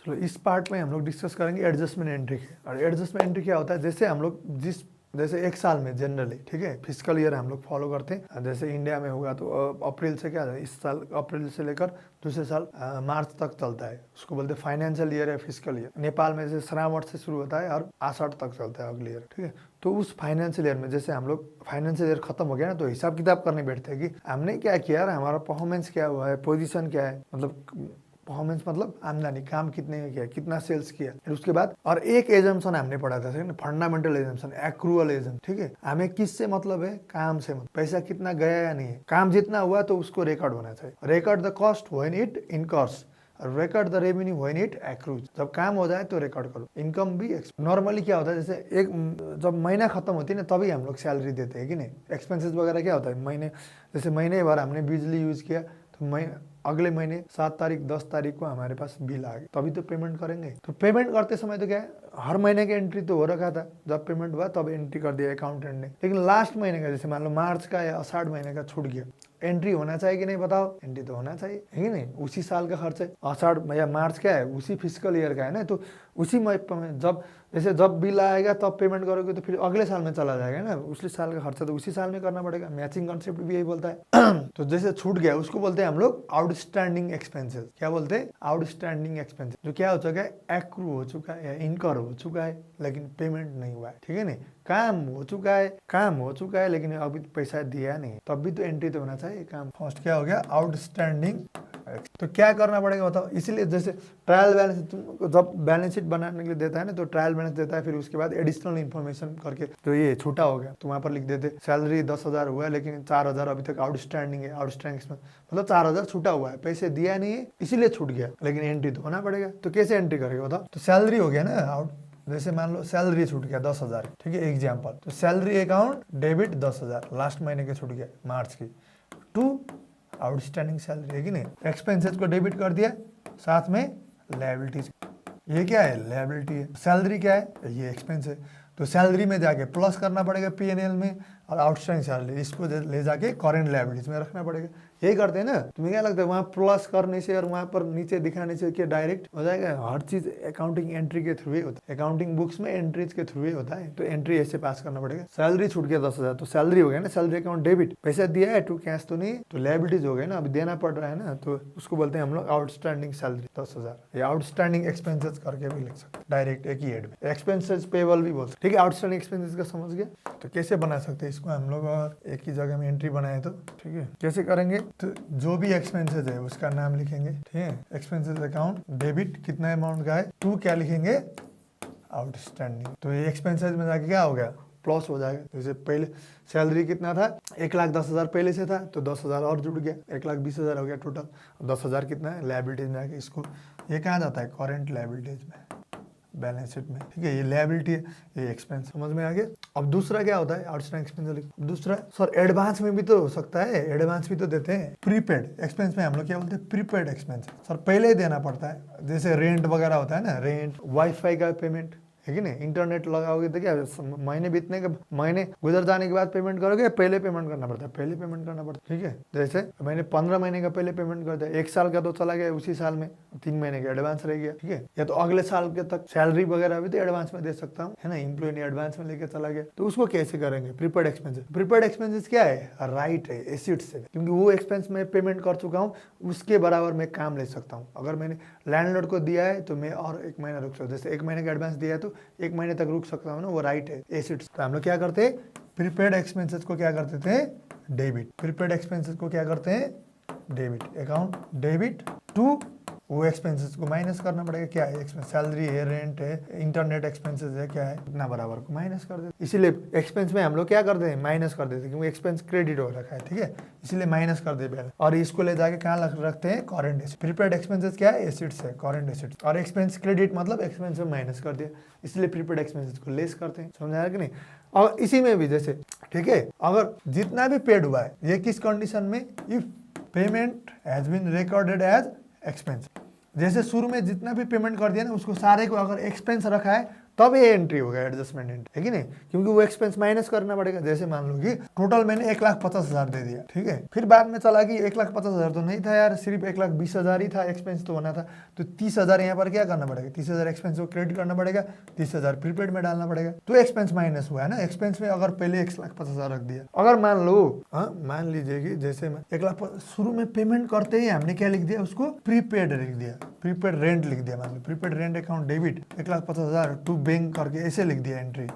चलो इस पार्ट में हम लोग डिस्कस करेंगे एडजस्टमेंट एंट्री के। और एडजस्टमेंट एंट्री क्या होता है, जैसे हम लोग जैसे एक साल में जनरली, ठीक है, फिजिकल ईयर हम लोग फॉलो करते हैं। जैसे इंडिया में होगा तो अप्रैल से क्या है, इस साल अप्रैल से लेकर दूसरे साल मार्च तक चलता है, उसको बोलते हैं फाइनेंशियल ईयर या फिजिकल ईयर। नेपाल में जैसे श्रावण से शुरू होता है और आषाढ़ तक चलता है अगले ईयर, ठीक है। तो उस फाइनेंशियल ईयर में जैसे हम लोग फाइनेंशियल ईयर खत्म हो गया ना, तो हिसाब किताब करने बैठते हैं कि हमने क्या किया, हमारा परफॉर्मेंस क्या हुआ है, पोजीशन क्या है, मतलब परफॉर्मेंस मतलब आमदनी, काम कितने में किया, कितना सेल्स किया। फिर उसके बाद और एक एजम्पशन हमने पढ़ा था, फंडामेंटल एजम्पशन, एक्रूअल एजम, ठीक है। हमें किससे मतलब है, काम से मतलब, पैसा कितना गया या नहीं है, काम जितना हुआ तो उसको रिकॉर्ड होना चाहिए। Record the cost when it incurs, record the revenue when it accrues. जब काम हो जाए तो रिकॉर्ड करो। इनकम भी नॉर्मली क्या होता है, जैसे जब महीना खत्म होती है ना, तभी हम लोग सैलरी देते हैं कि नहीं। एक्सपेंसेस वगैरह क्या होता है, महीने जैसे महीने भर हमने बिजली यूज किया तो अगले महीने 7 तारीख 10 तारीख को हमारे पास बिल आ गया, तभी तो पेमेंट करेंगे। तो पेमेंट करते समय तो क्या है, हर महीने की एंट्री तो हो रखा था, जब पेमेंट हुआ तब एंट्री कर दिया अकाउंटेंट ने। लेकिन लास्ट महीने का, जैसे मान लो मार्च का या आषाढ़ महीने का छूट गया, एंट्री होना चाहिए कि नहीं बताओ, एंट्री तो होना चाहिए, है कि नहीं। उसी साल का खर्च है, आषाढ़ या मार्च क्या है, उसी फिजिकल ईयर का है ना, तो उसी में जब जैसे जब बिल आएगा तब पेमेंट करोगे तो फिर अगले साल में चला जाएगा ना, उसी साल का खर्चा तो उसी साल में करना पड़ेगा। मैचिंग कॉन्सेप्ट भी यही बोलता है। तो जैसे छूट गया उसको बोलते हैं हम लोग आउटस्टैंडिंग एक्सपेंसेस। क्या बोलते हैं, आउटस्टैंडिंग एक्सपेंसेस, जो क्या हो चुका है, एक्रू हो चुका है या इनकर हो चुका है लेकिन पेमेंट नहीं हुआ है, ठीक है नहीं। काम हो चुका है लेकिन अभी पैसा दिया नहीं, तब भी तो एंट्री तो होना चाहिए काम। फर्स्ट क्या हो गया, आउटस्टैंडिंग। तो क्या करना पड़ेगा बताओ, इसीलिए जैसे ट्रायल बैलेंस तुमको जब बैलेंस शीट बनाने के लिए देता है ना, तो ट्रायल बैलेंस देता है, फिर उसके बाद एडिशनल इन्फॉर्मेशन करके, तो ये छूटा हो गया तो वहाँ पर लिख देते सैलरी 10,000 हुआ है लेकिन 4,000 अभी तक आउटस्टैंडिंग है। आउटस्टैंडिंग मतलब 4,000 छूटा हुआ है, पैसे दिया नहीं है इसीलिए छूट गया, लेकिन एंट्री तो होना पड़ेगा। तो कैसे एंट्री करेगा बताओ, तो सैलरी हो गया ना, जैसे मान लो सैलरी छूट गया 10,000, ठीक है, एग्जाम्पल। तो सैलरी अकाउंट डेबिट 10,000 लास्ट महीने के छूट गया मार्च की, टू आउटस्टैंडिंग सैलरी, है कि नहीं। एक्सपेंसेस को डेबिट कर दिया, साथ में लायबिलिटीज, ये क्या है, लायबिलिटी है। सैलरी क्या है, ये एक्सपेंस है, तो सैलरी में जाके प्लस करना पड़ेगा P&L में, और आउटस्टैंडिंग सैलरी इसको ले जाके करेंट लायबिलिटीज में रखना पड़ेगा। यही करते हैं ना। तुम्हें क्या लगता है, वहाँ प्लस करने से और वहाँ पर नीचे दिखाने से क्या डायरेक्ट हो जाएगा? हर चीज अकाउंटिंग एंट्री के थ्रू ही होता है, अकाउंटिंग बुक्स में एंट्रीज के थ्रू ही होता है। तो एंट्री ऐसे पास करना पड़ेगा। सैलरी छूट गया 10,000, तो सैलरी हो गया ना, सैलरी अकाउंट डेबिट, पैसा दिया है टू कैश तो नहीं, तो लायबिलिटीज हो गए ना, अभी देना पड़ रहा है ना, तो उसको बोलते हैं हम लोग आउटस्टैंडिंग सैलरी 10,000 या आउटस्टैंडिंग एक्सपेंसेस करके भी लिख सकते हैं डायरेक्ट एक ही हेड में। एक्सपेंसेस पेबल भी बोलते हैं, ठीक है। आउटस्टैंडिंग एक्सपेंसेस का समझ गया। तो कैसे बना सकते हैं इसको हम लोग, और एक ही जगह में एंट्री बनाए तो ठीक है। कैसे करेंगे, तो जो भी एक्सपेंसेस है उसका नाम लिखेंगे, ठीक है। एक्सपेंसेस अकाउंट डेबिट कितना अमाउंट का है, टू क्या लिखेंगे, आउटस्टैंडिंग। तो ये एक्सपेंसेस में जाके क्या हो गया, प्लस हो जाएगा। जैसे पहले सैलरी कितना था, 1,10,000 पहले से था, तो 10,000 और जुड़ गया, 1,20,000 हो गया टोटल। 10,000 कितना है, लायबिलिटीज में आके इसको, ये कहाँ जाता है, करेंट लायबिलिटीज में, बैलेंस शीट में, ठीक है। ये लायबिलिटी है, ये एक्सपेंस, समझ में आ गया। अब दूसरा क्या होता है, आउटस्टैंडिंग एक्सपेंस। दूसरा सर एडवांस में भी तो हो सकता है, एडवांस भी तो देते हैं। प्रीपेड एक्सपेंस में हम लोग क्या बोलते हैं, प्रीपेड एक्सपेंस। सर पहले ही देना पड़ता है, जैसे रेंट वगैरह होता है ना, रेंट, वाईफाई का पेमेंट, है कि नहीं। इंटरनेट लगाओगे तो क्या महीने बीतने के, महीने गुजर जाने के बाद पेमेंट करोगे, पहले पेमेंट करना पड़ता है, पहले पेमेंट करना पड़ता है, ठीक है। जैसे मैंने 15 महीने का पहले पेमेंट कर दिया, 1 साल का तो चला गया उसी साल में, 3 महीने का एडवांस रह गया, ठीक है। या तो अगले साल के तक सैलरी वगैरह भी तो एडवांस में दे सकता हूँ, है ना। इम्प्लॉय ने एडवांस में लेके चला गया, तो उसको कैसे करेंगे, प्रीपेड एक्सपेंसेस। प्रीपेड एक्सपेंसेस क्या है, राइट है, एसिड्स है, क्योंकि वो एक्सपेंस में पेमेंट कर चुका हूँ, उसके बराबर मैं काम ले सकता हूँ। अगर मैंने लैंडलॉर्ड को दिया है तो मैं और 1 महीना रुक सकता हूँ, जैसे 1 महीने का एडवांस दिया है तो 1 महीने तक रुक सकता हूँ ना, वो राइट है, एसिड्स। तो हम लोग क्या करते हैं, प्रीपेड एक्सपेंसेस को क्या करते थे, डेबिट। प्रीपेड एक्सपेंसेस को क्या करते हैं, डेबिट, अकाउंट डेबिट टू, वो एक्सपेंसेस को माइनस करना पड़ेगा। क्या है एक्सपेंस, सैलरी है, रेंट है, इंटरनेट एक्सपेंसेस है, क्या है, इतना बराबर को माइनस कर देते। इसीलिए एक्सपेंस में हम लोग क्या करते हैं, माइनस कर देते हैं, क्योंकि एक्सपेंस क्रेडिट हो रखा है, ठीक है, इसलिए माइनस कर दे बैलेंस। और इसको ले जाके कहाँ रखते हैं, करेंट एसेट। प्रीपेड एक्सपेंसेस क्या है, एसेट्स है, करेंट एसेट्स। और एक्सपेंस क्रेडिट मतलब एक्सपेंस में माइनस कर दिया, इसलिए प्रीपेड एक्सपेंसेस को लेस करते हैं, समझ आया कि नहीं। और इसी में भी जैसे, ठीक है, अगर जितना भी पेड हुआ है, ये किस कंडीशन में, if payment has been recorded as expense. जैसे शुरू में जितना भी पेमेंट कर दिया ना, उसको सारे को अगर एक्सपेंस रखा है तब ये एंट्री होगा एडजस्टमेंट एंट्री, है कि नहीं, क्योंकि वो एक्सपेंस माइनस करना पड़ेगा। जैसे मान लो कि टोटल मैंने 1,50,000 दे दिया, ठीक है, फिर बाद में चला कि 1,50,000 तो नहीं था यार, सिर्फ 1,20,000 ही था एक्सपेंस तो होना था, तो 30,000 यहाँ पर क्या करना पड़ेगा, 30,000 एक्सपेंस को क्रेडिट करना पड़ेगा, 30,000 प्रीपेड में डालना पड़ेगा, तो एक्सपेंस माइनस हुआ है ना। एक्सपेंस में अगर पहले 1,50,000 रख दिया, अगर मान लो मान लीजिए कि जैसे मैं 1,00,000 शुरू में पेमेंट करते ही हमने क्या लिख दिया, उसको प्रीपेड लिख दिया, प्रीपेड रेंट लिख दिया, मान लो prepaid rent account debit 1,50,000 to bank करके ऐसे लिख दिया एंट्री।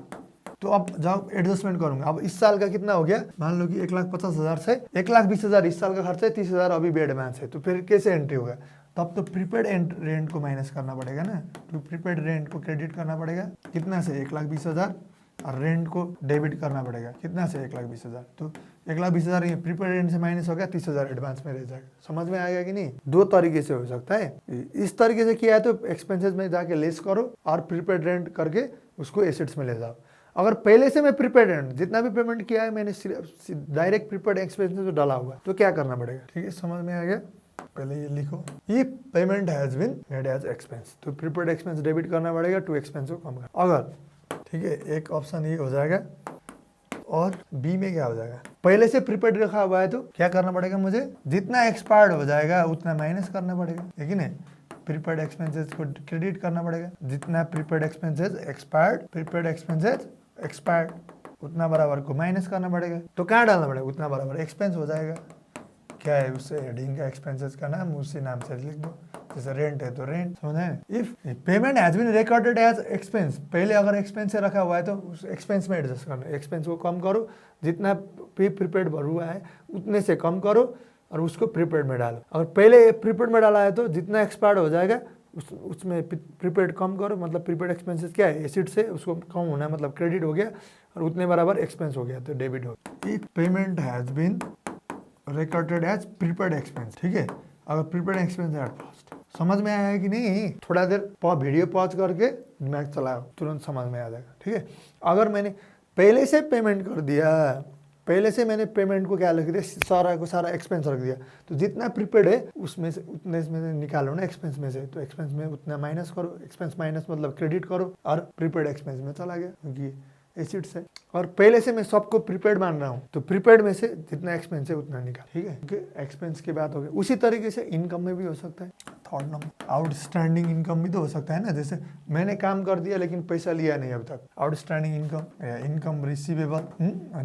तो अब जब एडजस्टमेंट करूंगा, अब इस साल का कितना हो गया, मान लो कि 1,50,000 से 1,20,000 इस साल का खर्च है, 30,000 अभी भी एडवांस है, तो फिर कैसे एंट्री होगा, तब तो प्रीपेड रेंट को माइनस करना पड़ेगा ना, तो प्रीपेड रेंट को क्रेडिट करना पड़ेगा कितना से 1,20,000 और रेंट को डेबिट करना पड़ेगा कितना से 1,20,000, तो 1,20,000 ये प्रीपेड रेंट से माइनस हो गया, 30,000 एडवांस में रह जाएगा। समझ में आएगा कि नहीं। दो तरीके से हो सकता है, इस तरीके से किया है तो एक्सपेंसेस में जाके लेस करो और प्रीपेड रेंट करके उसको एसेट्स में ले जाओ। अगर पहले से मैं प्रीपेड रेंट जितना भी पेमेंट किया है मैंने डायरेक्ट प्रीपेड एक्सपेंसेस डाला हुआ है, तो क्या करना पड़ेगा, ठीक है, समझ में आ गया। पहले ये लिखो, ये payment has been made as expense, तो प्रीपेड एक्सपेंस डेबिट करना पड़ेगा टू एक्सपेंस को कम करना। अगर ठीक है, एक ऑप्शन ये हो जाएगा, और बी में क्या हो जाएगा, पहले से प्रीपेड रखा हुआ है तो क्या करना पड़ेगा, मुझे जितना एक्सपायर्ड हो जाएगा उतना माइनस करना पड़ेगा, लेकिन प्रीपेड एक्सपेंसेस को क्रेडिट करना पड़ेगा, जितना prepaid expenses expired, prepaid expenses expired उतना बराबर को माइनस करना पड़ेगा, तो कहाँ डालना पड़ेगा, उतना बराबर एक्सपेंस हो जाएगा। क्या है उससे हेडिंग का एक्सपेंसेस का नाम उसी नाम से लिख दो, जैसे रेंट है तो रेंट, समझे। If payment has been recorded as expense, पहले अगर एक्सपेंस से रखा हुआ है तो उस एक्सपेंस में एडजस्ट करना, एक्सपेंस को कम करो, जितना प्रीपेड भर हुआ है उतने से कम करो और उसको प्रीपेड में डालो। अगर पहले प्रीपेड में डाला है तो जितना एक्सपायर्ड हो जाएगा उसमें प्रीपेड कम करो, मतलब प्रीपेड एक्सपेंसेस क्या है, एसिड से उसको कम होना है, मतलब क्रेडिट हो गया और उतने बराबर एक्सपेंस हो गया तो डेबिट हो गया। If payment has been recorded as prepaid expense, ठीक है, अगर प्रीपेड एक्सपेंस एट फर्स्ट, समझ में आया है कि नहीं, थोड़ा देर वीडियो पॉज करके दिमाग चलाओ, तुरंत समझ में आ जाएगा, ठीक है। अगर मैंने पहले से पेमेंट कर दिया, पहले से मैंने पेमेंट को क्या लिख दिया, सारा को सारा एक्सपेंस रख दिया, तो जितना प्रीपेड है उसमें से उतने में से निकालो ना एक्सपेंस में से, तो एक्सपेंस में उतना माइनस करो, एक्सपेंस माइनस मतलब क्रेडिट करो और प्रीपेड एक्सपेंस में चला गया, क्योंकि एसिड्स है। और पहले से मैं सबको प्रीपेड मान रहा हूँ तो प्रीपेड में से जितना एक्सपेंस है उतना निकाल, ठीक है, क्योंकि एक्सपेंस की बात हो गई। उसी तरीके से इनकम में भी हो सकता है, थर्ड नंबर आउटस्टैंडिंग इनकम भी तो हो सकता है ना, जैसे मैंने काम कर दिया लेकिन पैसा लिया नहीं अब तक, आउटस्टैंडिंग इनकम, इनकम रिसीवेबल,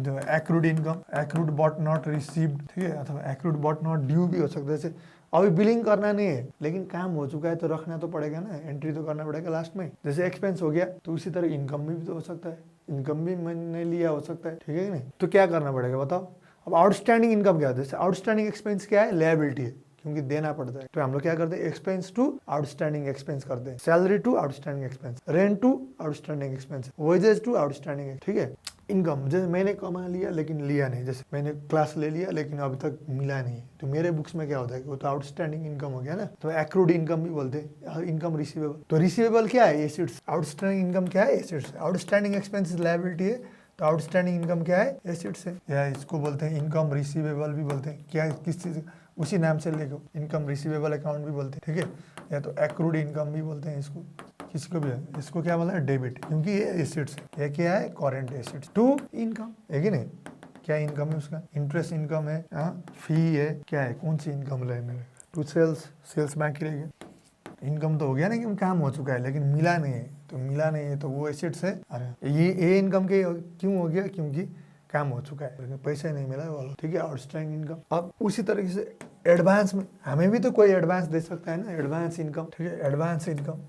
जो accrued income, accrued but not received, ठीक है, अथवा एक्रूड बट नॉट ड्यू भी हो सकता है। जैसे अभी बिलिंग करना नहीं है लेकिन काम हो चुका है तो रखना तो पड़ेगा ना, एंट्री तो करना पड़ेगा लास्ट में, जैसे एक्सपेंस हो गया तो उसी तरह इनकम भी तो हो सकता है, इनकम भी मैंने लिया हो सकता है, ठीक है कि नहीं। तो क्या करना पड़ेगा बताओ। अब आउटस्टैंडिंग इनकम क्या है, जैसे आउटस्टैंडिंग एक्सपेंस क्या है, लायबिलिटी है, क्योंकि देना पड़ता है, तो हम लोग क्या करते हैं, एक्सपेंस टू आउटस्टैंडिंग एक्सपेंस करते हैं, salary to outstanding expense, rent to outstanding expense, wages to outstanding, ठीक है। इनकम, जैसे मैंने कमा लिया लेकिन लिया नहीं, जैसे मैंने क्लास ले लिया लेकिन अभी तक मिला नहीं, तो मेरे बुक्स में क्या होता है, वो तो आउटस्टैंडिंग इनकम हो गया ना, तो एक्रूड इनकम भी बोलते हैं, इनकम रिसीवेबल, तो रिसीवेबल क्या है, एसिड्स, आउटस्टैंडिंग इनकम क्या है, एसिड्स, आउटस्टैंडिंग एक्सपेंसेस लायबिलिटी है, तो आउटस्टैंडिंग इनकम क्या है, एसिड्स है, या इसको बोलते हैं इनकम रिसीवेबल भी बोलते हैं, क्या किस चीज, उसी नाम से लिखो, इनकम रिसीवेबल अकाउंट भी बोलते हैं, ठीक है, या तो एक्रूड इनकम भी बोलते हैं इसको, किसको भी है, इसको क्या बोला है, डेबिट, क्योंकि ये एसिड्स है, ये क्या है, करेंट एसिड्स टू इनकम, है कि नहीं। क्या इनकम है उसका, इंटरेस्ट इनकम है, फी है, क्या है, कौन सी इनकम लेने, टू सेल्स, सेल्स बाकी रह गया, इनकम तो हो गया ना कि काम हो चुका है लेकिन मिला नहीं है, तो मिला नहीं है तो वो एसिड्स है। अरे ये इनकम के क्यों हो गया, क्योंकि काम हो चुका है लेकिन पैसा नहीं मिला वाला, ठीक है, आउटस्टैंडिंग इनकम। अब उसी तरीके से एडवांस में हमें भी तो कोई एडवांस दे सकता है ना, एडवांस इनकम, ठीक है, एडवांस इनकम,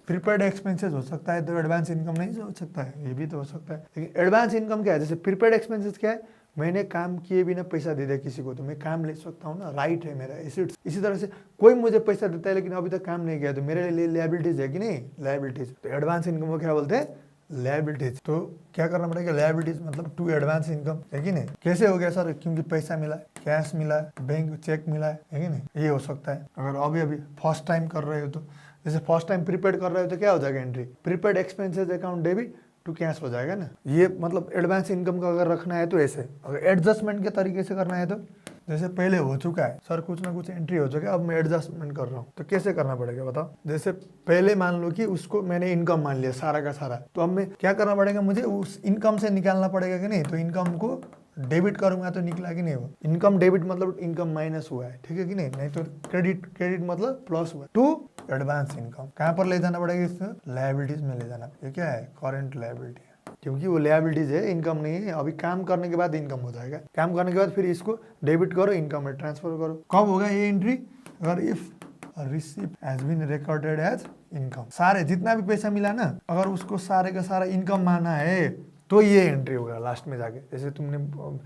प्रीपेड एक्सपेंसेस हो सकता है तो एडवांस इनकम नहीं हो सकता है, ये भी तो हो सकता है, लेकिन एडवांस इनकम क्या है, जैसे प्रीपेड एक्सपेंसेस क्या है, मैंने काम किए बिना पैसा दे दिया किसी को तो मैं काम ले सकता हूँ ना, राइट है मेरा एसिड्स। इसी तरह से कोई मुझे पैसा देता है लेकिन अभी तक काम नहीं किया तो मेरे लिए लायबिलिटीज है कि नहीं, लायबिलिटीज, तो एडवांस इनकम को क्या बोलते हैं, लायबिलिटीज। तो क्या करना पड़ेगा, लायबिलिटीज मतलब टू एडवांस इनकम, है कि नहीं। कैसे हो गया सर, क्योंकि पैसा मिला, कैश मिला, बैंक चेक मिला है कि नहीं, ये हो सकता है। अगर अभी फर्स्ट टाइम कर रहे हो तो, जैसे फर्स्ट टाइम प्रीपेड कर रहे हो तो क्या हो जाएगा, entry prepaid expenses account debit to cash हो जाएगा ना। ये मतलब एडवांस इनकम का अगर रखना है तो ऐसे, अगर एडजस्टमेंट के तरीके से करना है तो जैसे पहले हो चुका है सर, कुछ ना कुछ एंट्री हो चुका है, अब मैं एडजस्टमेंट कर रहा हूँ, तो कैसे करना पड़ेगा बताओ। जैसे पहले मान लो कि उसको मैंने इनकम मान लिया सारा का सारा, तो अब मैं क्या करना पड़ेगा, मुझे उस इनकम से निकालना पड़ेगा कि नहीं। तो इनकम को डेबिट करूंगा तो निकला कि नहीं वो इनकम, डेबिट मतलब इनकम माइनस हुआ है, ठीक है कि नहीं। नहीं तो क्रेडिट, क्रेडिट मतलब प्लस हुआ। टू एडवांस इनकम कहाँ पर ले जाना पड़ेगा, इसको लायबिलिटीज में ले जाना। ये क्या है, करंट लायबिलिटी, क्योंकि वो लायबिलिटीज है, इनकम नहीं है। अभी काम करने के बाद इनकम हो जाएगा, काम करने के बाद फिर इसको डेबिट करो, इनकम में ट्रांसफर करो। कब होगा ये एंट्री, अगर if receipt has been recorded as income, सारे जितना भी पैसा मिला ना, अगर उसको सारे का सारा इनकम माना है तो ये एंट्री होगा लास्ट में जाके। जैसे तुमने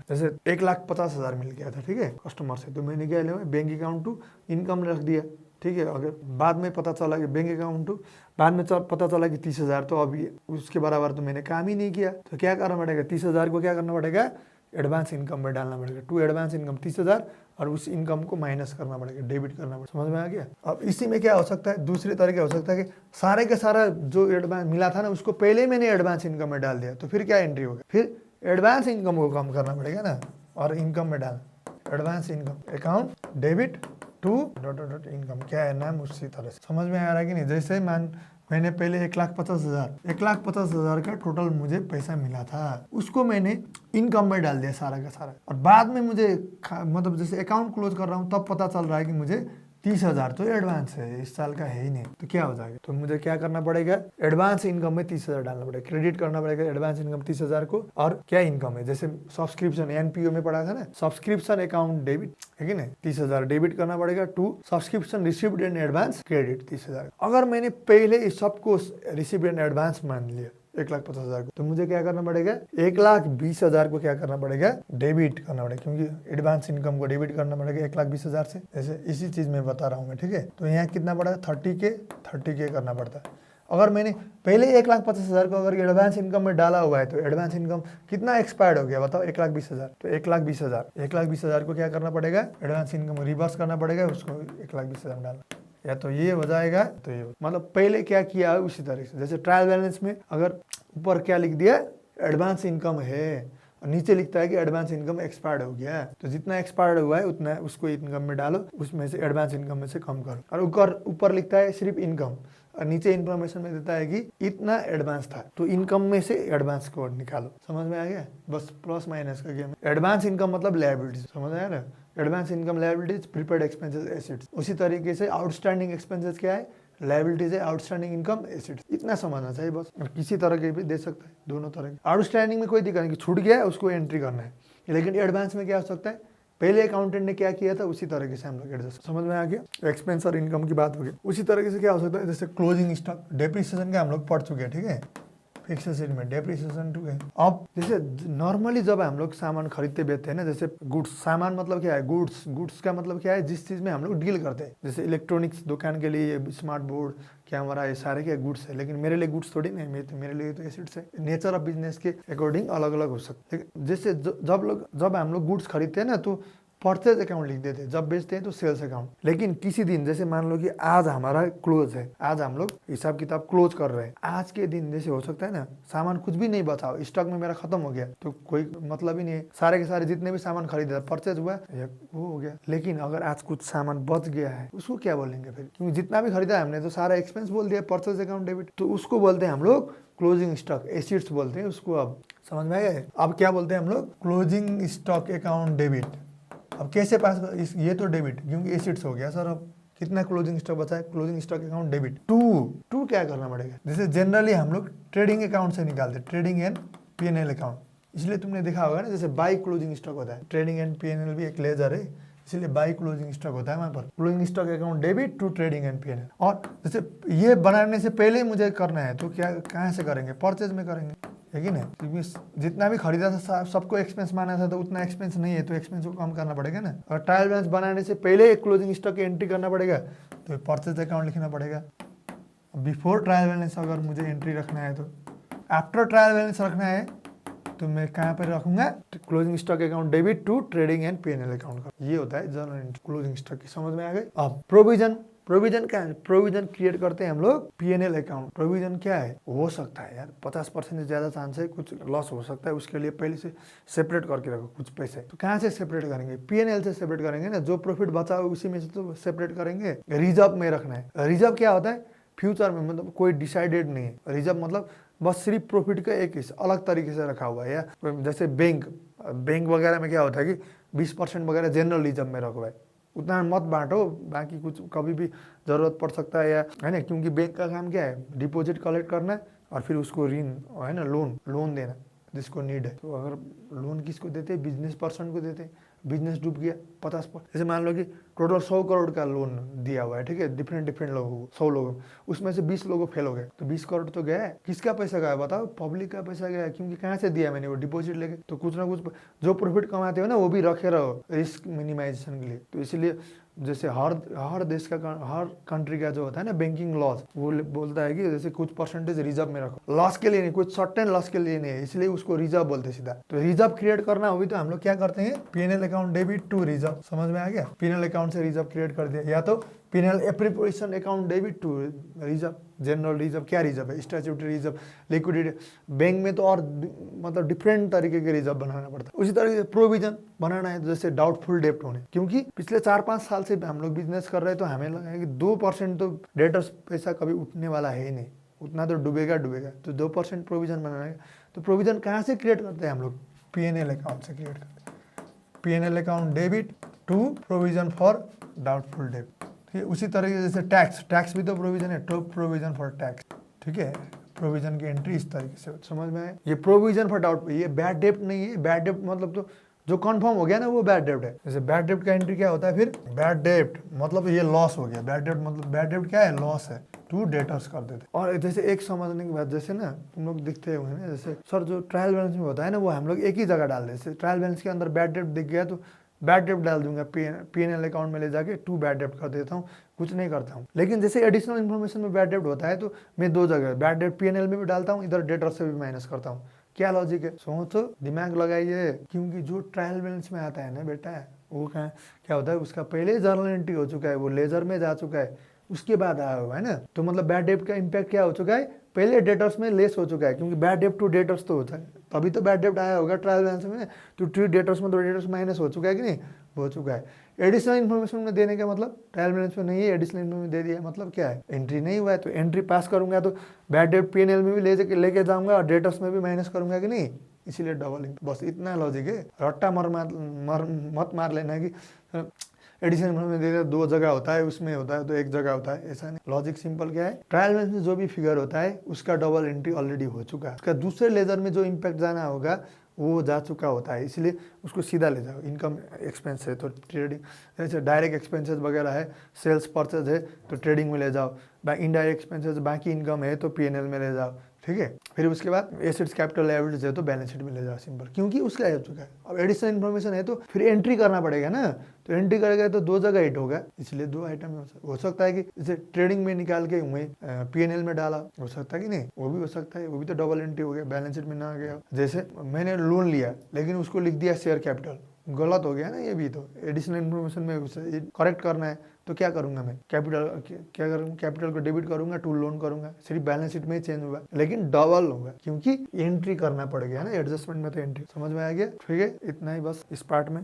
जैसे 1,50,000 मिल गया था, ठीक है, कस्टमर से, तो मैंने क्या लिया, बैंक अकाउंट टू इनकम रख दिया, ठीक है। अगर बाद में पता चला कि बैंक अकाउंट टू, बाद में पता चला कि 30,000, तो अभी उसके बराबर तो मैंने काम ही नहीं किया, तो क्या करना पड़ेगा, 30,000 को क्या करना पड़ेगा, एडवांस इनकम में डालना पड़ेगा। टू एडवांस इनकम 30,000, और उस इनकम को माइनस करना पड़ेगा, डेबिट करना पड़ेगा। समझ में आ गया। अब इसी में क्या हो सकता है, दूसरे तरीके हो सकता है कि सारे का सारा जो एडवांस मिला था ना, उसको पहले मैंने एडवांस इनकम में डाल दिया, तो फिर क्या एंट्री होगा, फिर एडवांस इनकम को कम करना पड़ेगा ना, और इनकम में डालना, advance income account debit to dot dot income, क्या है नाम, उसी तरह से। समझ में आ रहा है कि नहीं। जैसे मैंने पहले 1,50,000 का टोटल मुझे पैसा मिला था, उसको मैंने इनकम में डाल दिया सारा का सारा, और बाद में मुझे मतलब जैसे अकाउंट क्लोज कर रहा हूँ तब पता चल रहा है कि मुझे 30,000 तो एडवांस है, इस साल का है ही नहीं, तो क्या हो जाएगा, तो मुझे क्या करना पड़ेगा, एडवांस इनकम में 30,000 डालना पड़ेगा, क्रेडिट करना पड़ेगा एडवांस इनकम 30,000 को। और क्या इनकम है, जैसे सब्सक्रिप्शन एनपीओ में पढ़ा था ना, सब्सक्रिप्शन अकाउंट डेबिट है कि नहीं, 30,000 डेबिट करना पड़ेगा। To subscription received in advance credit 30,000। अगर मैंने पहले इस सबको रिसीव्ड इन एडवांस मान लिया 1,50,000 को, तो मुझे क्या करना पड़ेगा, 1,20,000 को क्या करना पड़ेगा, डेबिट करना पड़ेगा, क्योंकि एडवांस इनकम को डेबिट करना पड़ेगा 1,20,000 से। जैसे इसी चीज में बता रहा हूँ मैं, ठीक है। तो यहाँ कितना पड़ा, 30K करना पड़ता है। अगर मैंने पहले 1,50,000 को अगर एडवांस इनकम में डाला हुआ है, तो एडवांस इनकम कितना एक्सपायर्ड हो गया बताओ, 1,20,000। तो 1,20,000 को क्या करना पड़ेगा, एडवांस इनकम रिवर्स करना पड़ेगा, उसको 1,20,000 डालना, या तो ये हो जाएगा, तो ये मतलब पहले क्या किया है उसी तरह से। जैसे ट्रायल बैलेंस में अगर ऊपर क्या लिख दिया, एडवांस इनकम है, और नीचे लिखता है कि एडवांस इनकम एक्सपायर्ड हो गया है, तो जितना एक्सपायर्ड हुआ है उतना उसको इनकम में डालो, उसमें से एडवांस इनकम में से कम करो। और ऊपर लिखता है सिर्फ इनकम, और नीचे इन्फॉर्मेशन में देता है कि इतना एडवांस था, तो इनकम में से एडवांस को निकालो। समझ में आ गया, बस प्लस माइनस का गेम। एडवांस इनकम मतलब लायबिलिटीज, समझ आया ना, advance income liabilities, prepaid expenses assets. उसी तरीके से आउटस्टैंडिंग एक्सपेंसेस क्या है, लायबिलिटीज है, आउटस्टैंडिंग इनकम एसेट्स। इतना समझना चाहिए बस, और किसी तरह के भी दे सकता है, दोनों तरह के। आउटस्टैंडिंग में कोई दिक्कत नहीं, छूट गया है उसको एंट्री करना है, लेकिन एडवांस में क्या हो सकता है, पहले अकाउंटेंट ने क्या किया था उसी तरीके से हम लोग एडजस्ट। समझ में आ गया, एक्सपेंस और इनकम की बात हो गई। उसी तरीके से क्या हो सकता है, जैसे क्लोजिंग स्टॉक, डेप्रिसिएशन का हम लोग पढ़ चुके हैं, ठीक है, फिक्स एसेट में डेप्रिसिएशन टू है। अब जैसे नॉर्मली जब हम लोग सामान खरीदते बेचते हैं ना, जैसे गुड्स, सामान मतलब क्या है, गुड्स का मतलब क्या है, जिस चीज में हम लोक डील करते हैं। जैसे इलेक्ट्रॉनिक्स दुकान के लिए स्मार्ट बोर्ड, कैमरा, ये सारे क्या गुड्स है, लेकिन मेरे लिए गुड्स थोड़ी नहीं, मेरे लिए तो एसेट्स है। नेचर ऑफ बिजनेस के अकॉर्डिंग अलग अलग हो सकते हैं। जैसे जब हम लोग गुड्स खरीदते हैं ना, तो परचेज अकाउंट लिख देते हैं, जब बेचते हैं तो सेल्स अकाउंट। लेकिन किसी दिन, जैसे मान लो कि आज हमारा क्लोज है, आज हम लोग हिसाब किताब क्लोज कर रहे हैं, आज के दिन जैसे हो सकता है ना, सामान कुछ भी नहीं बचा, स्टॉक में मेरा खत्म हो गया, तो कोई मतलब ही नहीं है, सारे के सारे जितने भी सामान खरीदे परचेज हुआ वो हो गया। लेकिन अगर आज कुछ सामान बच गया है, उसको क्या बोलेंगे फिर, क्योंकि जितना भी खरीदा है हमने तो सारा एक्सपेंस बोल दिया, परचेज अकाउंट डेबिट, तो उसको बोलते हैं हम लोग क्लोजिंग स्टॉक एसेट्स बोलते हैं उसको। अब समझ में आया, अब क्या बोलते हैं हम लोग, क्लोजिंग स्टॉक अकाउंट डेबिट। अब कैसे पास, ये तो डेबिट क्योंकि एसेट्स हो गया सर। अब कितना क्लोजिंग स्टॉक बचा है, closing stock account debit. To क्या करना पड़ेगा, जैसे जनरली हम लोग ट्रेडिंग अकाउंट से निकालते हैं, ट्रेडिंग एंड पीएनएल अकाउंट, इसलिए तुमने देखा होगा ना, जैसे बाई क्लोजिंग स्टॉक होता है, ट्रेडिंग एंड पीएनएल भी एक लेजर है, इसलिए बाई क्लोजिंग स्टॉक होता है वहां पर, closing stock account debit to trading and PNL. और जैसे ये बनाने से पहले मुझे करना है, तो क्या कहाँ से करेंगे, परचेज में करेंगे, है कि नहीं, क्योंकि जितना भी खरीदा था सबको एक्सपेंस माना था, तो उतना एक्सपेंस नहीं है, तो एक्सपेंस को कम करना पड़ेगा ना। और ट्रायल बैलेंस बनाने से पहले एक क्लोजिंग स्टॉक की एंट्री करना पड़ेगा, तो परचेज अकाउंट लिखना पड़ेगा। बिफोर ट्रायल बैलेंस अगर मुझे एंट्री रखना है, तो आफ्टर ट्रायल बैलेंस रखना है, तो मैं कहाँ पर रखूंगा, closing stock account debit to trading and PNL account का। ये होता है जनरल क्लोजिंग स्टॉक की। समझ में आ गई। अब प्रोविजन प्रोविजन क्या है? प्रोविजन क्रिएट करते हैं हम लोग P&L अकाउंट। प्रोविजन क्या है? हो सकता है यार 50% से ज्यादा चांस है कुछ लॉस हो सकता है, उसके लिए पहले से सेपरेट करके रखो कुछ पैसे। तो कहाँ से सेपरेट करेंगे? P&L से सेपरेट करेंगे ना, जो प्रॉफिट बचा हो उसी में से तो सेपरेट करेंगे। रिजर्व में रखना है। रिजर्व क्या होता है? फ्यूचर में, मतलब कोई डिसाइडेड नहीं है। रिजर्व मतलब बस सिर्फ प्रॉफिट का एक हिस्सा अलग तरीके से रखा हुआ है। या जैसे बैंक वगैरह में क्या होता है कि 20% वगैरह जनरल रिजर्व में रखो भाई, उतना मत बांटो, बाकी कुछ कभी भी जरूरत पड़ सकता है या है ना, क्योंकि बैंक का काम क्या है? डिपॉजिट कलेक्ट करना है और फिर उसको ऋण है ना, लोन देना जिसको नीड है। तो अगर लोन किसको देते हैं? बिजनेस पर्सन को देते हैं। बिजनेस डूब गया 50%, जैसे मान लो कि टोटल 100 करोड़ का लोन दिया हुआ है, ठीक है, डिफरेंट लोगों को, 100 लोगों, उसमें से 20 लोगों फेल हो गए, तो 20 करोड़ तो गया है। किसका पैसा गया बताओ? पब्लिक का पैसा गया है, क्योंकि कहाँ से दिया मैंने? वो डिपॉजिट लेके। तो कुछ ना कुछ जो प्रॉफिट कमाते हो ना वो भी रखे रहो रिस्क मिनिमाइजेशन के लिए। तो इसलिए जैसे हर देश का, हर कंट्री का जो होता है ना बैंकिंग लॉज, वो बोलता है कि जैसे कुछ परसेंटेज रिजर्व में रखो, लॉस के लिए नहीं, कुछ सर्टेन लॉस के लिए नहीं है, इसलिए उसको रिजर्व बोलते हैं सीधा। तो रिजर्व क्रिएट करना होगी तो हम लोग क्या करते हैं? P&L account debit to reserve. समझ में आ गया? P&L अकाउंट से रिजर्व क्रिएट कर दिया, या तो P&L appropriation account debit to reserve. General reserve क्या रिजर्व है? Statutory reserve, liquidity. बैंक में तो और मतलब डिफरेंट तरीके के रिजर्व बनाना पड़ता है। उसी तरीके से प्रोविजन बनाना है, जैसे डाउटफुल डेप्ट होने, क्योंकि पिछले 4-5 साल से हम लोग बिजनेस कर रहे हैं, तो हमें लगा है कि 2% तो डेटर्स पैसा कभी उठने वाला है ही नहीं, उतना तो डूबेगा। तो 2% प्रोविजन बनाना है। तो प्रोविजन कहाँ से क्रिएट करते हैं हम लोग? P&L अकाउंट से क्रिएट करते हैं। P&L account debit to provision for doubtful डेप्ट। ठीक है, उसी तरीके से जैसे टैक्स भी तो प्रोविजन है, टू प्रोविजन फॉर टैक्स। ठीक है, प्रोविजन की एंट्री इस तरीके से समझ में आए। ये प्रोविजन फॉर डाउट, ये बैड डेप्ट नहीं है। बैड डेप्ट मतलब तो जो कंफर्म हो गया ना वो बैड डेप्ट है। जैसे बैड डेप्ट का एंट्री क्या होता है? फिर बैड डेप्ट मतलब ये लॉस हो गया। बैड डेप्ट मतलब, बैड डेप्ट क्या है? लॉस है, टू डेटर्स कर देते। और जैसे एक समझने की बात, जैसे ना तुम लोग दिखते हुए ना, जैसे सर जो ट्रायल बैलेंस में होता है ना, वो हम लोग एक ही जगह डाल देते। ट्रायल बैलेंस के अंदर बैड डेप्ट दिख गया तो बैड डेप्ट डाल दूंगा, P&L अकाउंट में ले जाके टू बैड डेप्ट कर देता हूँ, कुछ नहीं करता हूँ। लेकिन जैसे एडिशनल इन्फॉर्मेशन में बैड डेप्ट होता है तो मैं 2 जगह बैड डेप्ट P&L में भी डालता हूँ, इधर डेटर से भी माइनस करता हूँ। क्या लॉजिक है? सोचो, दिमाग लगाइए, क्योंकि जो ट्रायल बैलेंस में आता है ना बेटा, वो क्या होता है? उसका पहले जर्नल एंट्री हो चुका है, वो लेजर में जा चुका है, उसके बाद आया हुआ है ना। तो मतलब बैड डेप्ट का इम्पैक्ट क्या हो चुका है? पहले डेटर्स में लेस हो चुका है, क्योंकि बैड डेप्ट टू डेटर्स तो होता है, तभी तो बैड डेप्ट आया होगा ट्रायल बैलेंस में। तो टू डेटर्स में तो डेटर्स माइनस हो चुका है कि नहीं? हो चुका है। एडिशनल इन्फॉर्मेशन में देने का मतलब ट्रायल बैलेंस में नहीं है, एडिशनल इन्फॉर्मेशन दे दिया मतलब क्या है? एंट्री नहीं हुआ है, तो एंट्री पास करूंगा तो बैड डेप्ट P&L में भी लेके जाऊंगा और डेटर्स में भी माइनस करूंगा कि नहीं? इसीलिए डबल। बस इतना लॉजिक है। रट्टा मत मार लेना कि एडिशन में दे दिया, 2 जगह होता है, उसमें होता है तो 1 जगह होता है, ऐसा नहीं। लॉजिक सिंपल क्या है? ट्रायल बैलेंस में जो भी फिगर होता है उसका डबल एंट्री ऑलरेडी हो चुका है, उसका दूसरे लेजर में जो इम्पैक्ट जाना होगा वो जा चुका होता है, इसलिए उसको सीधा ले जाओ। इनकम एक्सपेंस है तो ट्रेडिंग, जैसे डायरेक्ट एक्सपेंसेस वगैरह है, सेल्स परचेज है तो ट्रेडिंग में ले जाओ, इनडायरेक्ट एक्सपेंसेस बाकी इनकम है तो P&L में ले जाओ। ठीक है, फिर उसके बाद एसेट्स कैपिटल लायबिलिटीज है तो बैलेंस शीट में ले जाओ, सिंपल, क्योंकि उसका हो चुका है। अब एडिशनल इन्फॉर्मेशन है तो फिर एंट्री करना पड़ेगा ना, तो एंट्री करेगा तो 2 जगह हिट होगा, इसलिए 2 आइटम हो सकता है कि जैसे ट्रेडिंग में निकाल के वहीं P&L में डाला, हो सकता है कि नहीं? वो भी हो सकता है, वो भी तो डबल एंट्री हो गया, बैलेंस शीट में ना गया। जैसे मैंने लोन लिया लेकिन उसको लिख दिया शेयर कैपिटल, गलत हो गया ना, ये भी तो एडिशनल इन्फॉर्मेशन में उसे करेक्ट करना है। तो क्या करूंगा मैं? क्या करूंगा? कैपिटल को डेबिट करूंगा, टू लोन करूंगा, सिर्फ बैलेंस शीट में ही चेंज हुआ लेकिन डबल होगा, क्योंकि एंट्री करना पड़ गया ना, एडजस्टमेंट में तो एंट्री। समझ में आ गया? ठीक है, इतना ही बस इस पार्ट में।